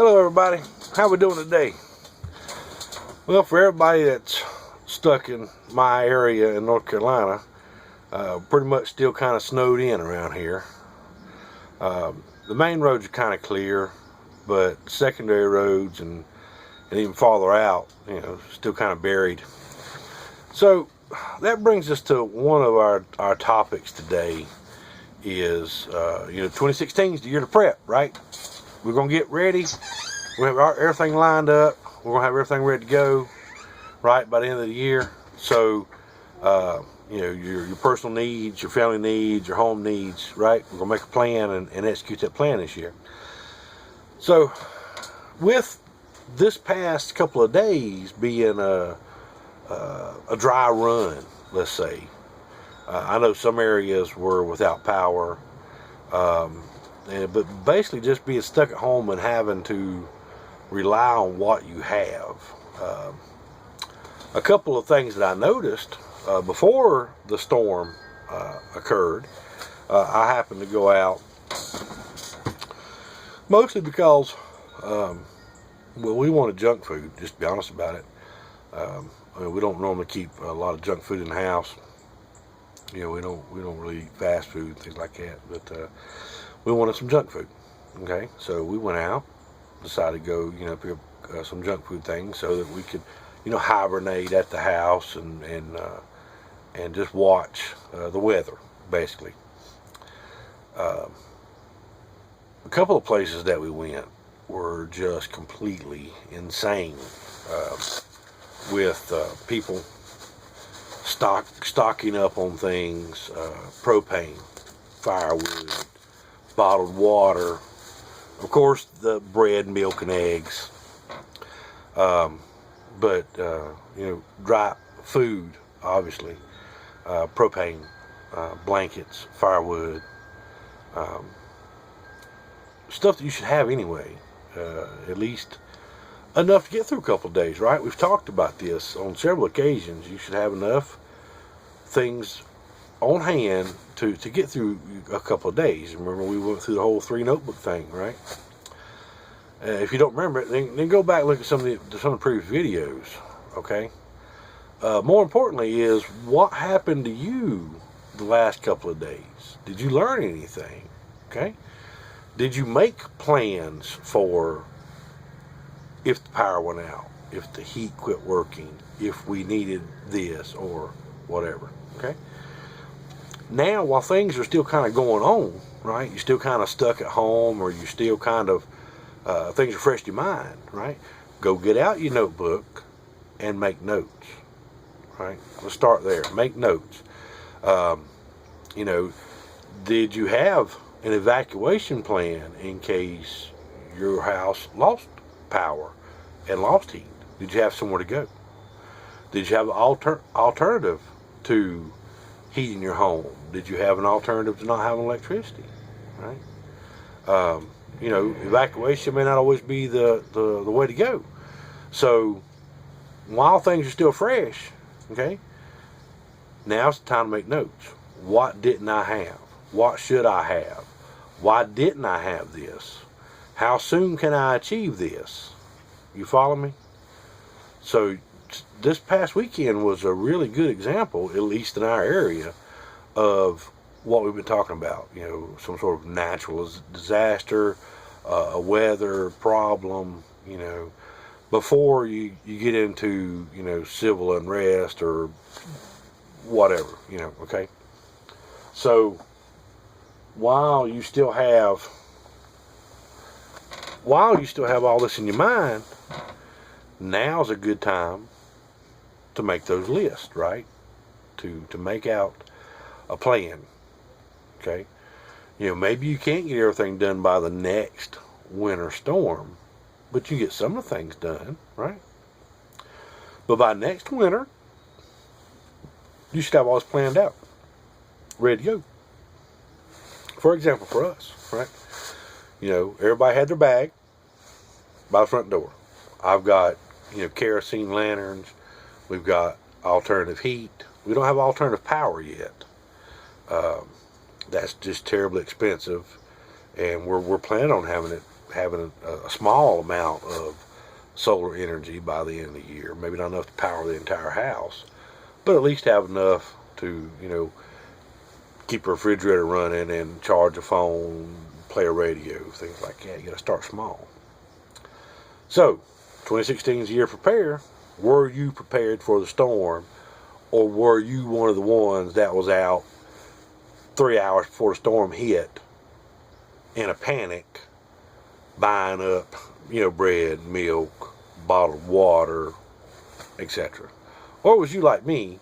Hello everybody, how we doing today? Well, for everybody that's stuck in my area in North Carolina, pretty much still kind of snowed in around here. The main roads are kind of clear, but secondary roads and even farther out, still kind of buried. So that brings us to one of our topics today is, 2016 is the year to prep, right? We're going to get ready. We have everything lined up. We're going to have everything ready to go, right, by the end of the year. So, your personal needs, your family needs, your home needs, right? We're going to make a plan and execute that plan this year. So, with this past couple of days being a dry run, let's say, I know some areas were without power, but basically just being stuck at home and having to rely on what you have. A couple of things that I noticed before the storm occurred, I happened to go out mostly because, we wanted junk food, just to be honest about it. We don't normally keep a lot of junk food in the house. We don't really eat fast food, things like that, but we wanted some junk food. Okay, so we went out, decided to go, pick up some junk food things so that we could, hibernate at the house and just watch the weather, basically. A couple of places that we went were just completely insane, with people stocking up on things, propane, firewood, bottled water, of course the bread, milk, and eggs, but dry food, obviously, propane, blankets, firewood, stuff that you should have anyway, at least enough to get through a couple of days, right? We've talked about this on several occasions. You should have enough things on hand to get through a couple of days. Remember, we went through the whole 3 notebook thing, right? If you don't remember it, then go back and look at some of the previous videos, okay? More importantly is, what happened to you the last couple of days? Did you learn anything, okay? Did you make plans for if the power went out, if the heat quit working, if we needed this or whatever, okay? Now, while things are still kind of going on, right, you're still kind of stuck at home, or you still kind of, things are fresh in your mind, right? Go get out your notebook and make notes, right? Let's start there. Make notes. Did you have an evacuation plan in case your house lost power and lost heat? Did you have somewhere to go? Did you have an alternative to heating your home? Did you have an alternative to not having electricity? Right? Evacuation may not always be the way to go. So while things are still fresh, okay, now's the time to make notes. What didn't I have? What should I have? Why didn't I have this? How soon can I achieve this? You follow me? So this past weekend was a really good example, at least in our area, of what we've been talking about. Some sort of natural disaster, a weather problem, before you get into, civil unrest or whatever, okay? So while you still have all this in your mind, now's a good time to make those lists, right? To make out a plan, okay? Maybe you can't get everything done by the next winter storm, but you get some of the things done, right? But by next winter, you should have all this planned out, ready to go. For example, for us, right? Everybody had their bag by the front door. I've got, kerosene lanterns. We've got alternative heat. We don't have alternative power yet. That's just terribly expensive, and we're planning on having it having a small amount of solar energy by the end of the year. Maybe not enough to power the entire house, but at least have enough to, keep a refrigerator running and charge a phone, play a radio, things like that. You got to start small. So, 2016 is the year to prepare. Were you prepared for the storm, or were you one of the ones that was out 3 hours before the storm hit in a panic, buying up, bread, milk, bottled water, etc.? Or was you like me,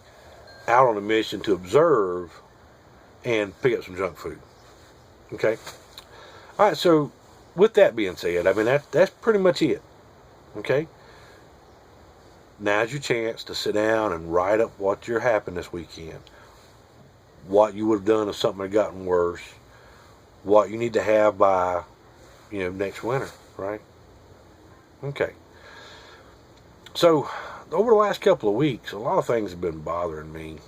out on a mission to observe and pick up some junk food? Okay? All right, so with that being said, that's pretty much it. Okay? Now's your chance to sit down and write up what your happened this weekend. What you would have done if something had gotten worse. What you need to have by, next winter, right? Okay. So, over the last couple of weeks, a lot of things have been bothering me.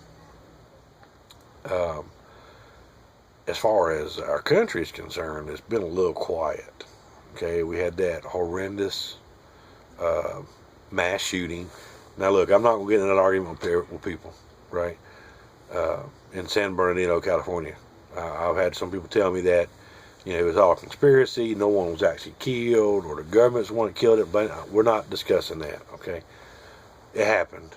As far as our country is concerned, it's been a little quiet. Okay, we had that horrendous mass shooting. Now, look, I'm not going to get in an argument with people, right? In San Bernardino, California. I've had some people tell me that, it was all conspiracy, no one was actually killed, or the government's the one that killed it, but we're not discussing that, okay? It happened.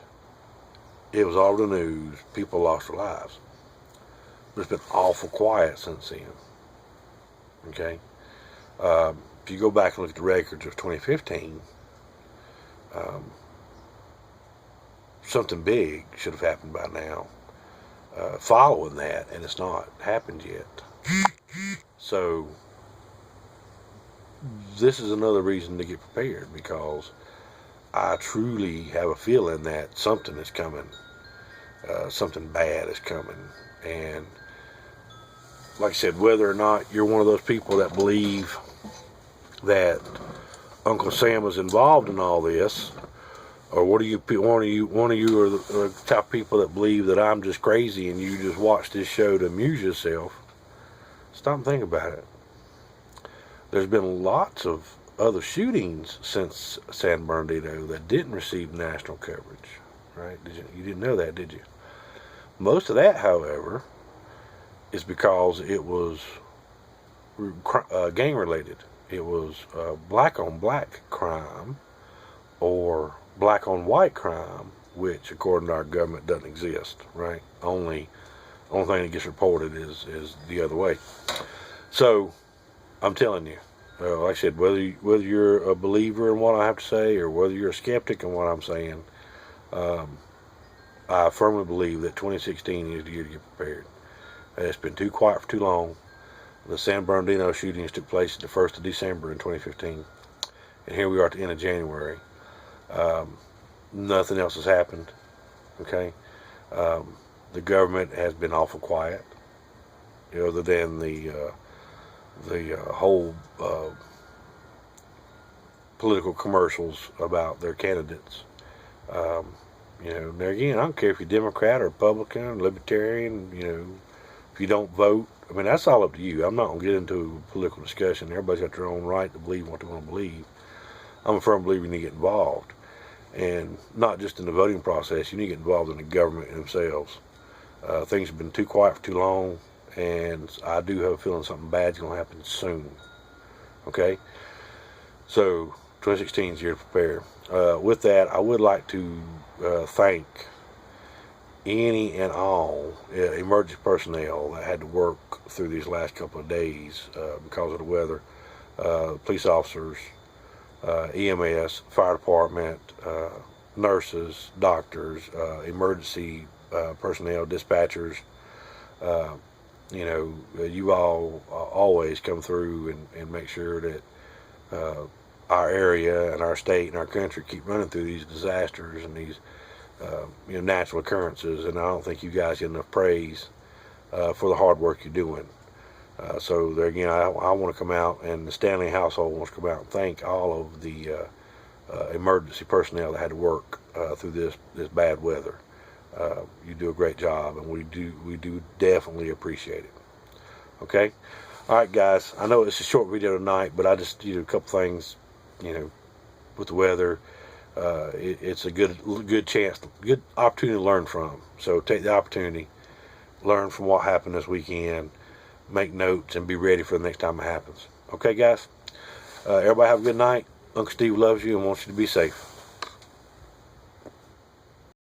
It was all the news. People lost their lives. But it's been awful quiet since then, okay? If you go back and look at the records of 2015, something big should have happened by now following that, and it's not happened yet. So this is another reason to get prepared, because I truly have a feeling that something is coming. Something bad is coming. And like I said, whether or not you're one of those people that believe that Uncle Sam was involved in all this, or one of you are the type of people that believe that I'm just crazy and you just watch this show to amuse yourself, stop and think about it. There's been lots of other shootings since San Bernardino that didn't receive national coverage, right? You didn't know that, did you? Most of that, however, is because it was gang-related. It was black-on-black crime or black-on-white crime, which, according to our government, doesn't exist, right? Only thing that gets reported is the other way. So, I'm telling you, like I said, whether you're a believer in what I have to say or whether you're a skeptic in what I'm saying, I firmly believe that 2016 is the year to get prepared. It's been too quiet for too long. The San Bernardino shootings took place at the 1st of December in 2015. And here we are at the end of January. Nothing else has happened. Okay? The government has been awful quiet. Other than the whole political commercials about their candidates. There again, I don't care if you're Democrat or Republican, Libertarian, if you don't vote. That's all up to you. I'm not going to get into a political discussion. Everybody's got their own right to believe what they want to believe. I'm a firm believer you need to get involved. And not just in the voting process, you need to get involved in the government themselves. Things have been too quiet for too long, and I do have a feeling something bad's going to happen soon. Okay? So, 2016 is the year to prepare. With that, I would like to thank any and all emergency personnel that had to work through these last couple of days because of the weather. Police officers, EMS, fire department, nurses, doctors, emergency personnel, dispatchers. You all always come through and make sure that our area and our state and our country keep running through these disasters and these natural occurrences, and I don't think you guys get enough praise for the hard work you're doing. So there again, I want to come out, and the Stanley household wants to come out and thank all of the emergency personnel that had to work through this bad weather. You do a great job, and we do definitely appreciate it. Okay, All right, guys. I know it's a short video tonight, but I just a couple things, with the weather. It's a good chance, good opportunity to learn from. So take the opportunity, learn from what happened this weekend, make notes, and be ready for the next time it happens. Okay, guys? Everybody have a good night. Uncle Steve loves you and wants you to be safe.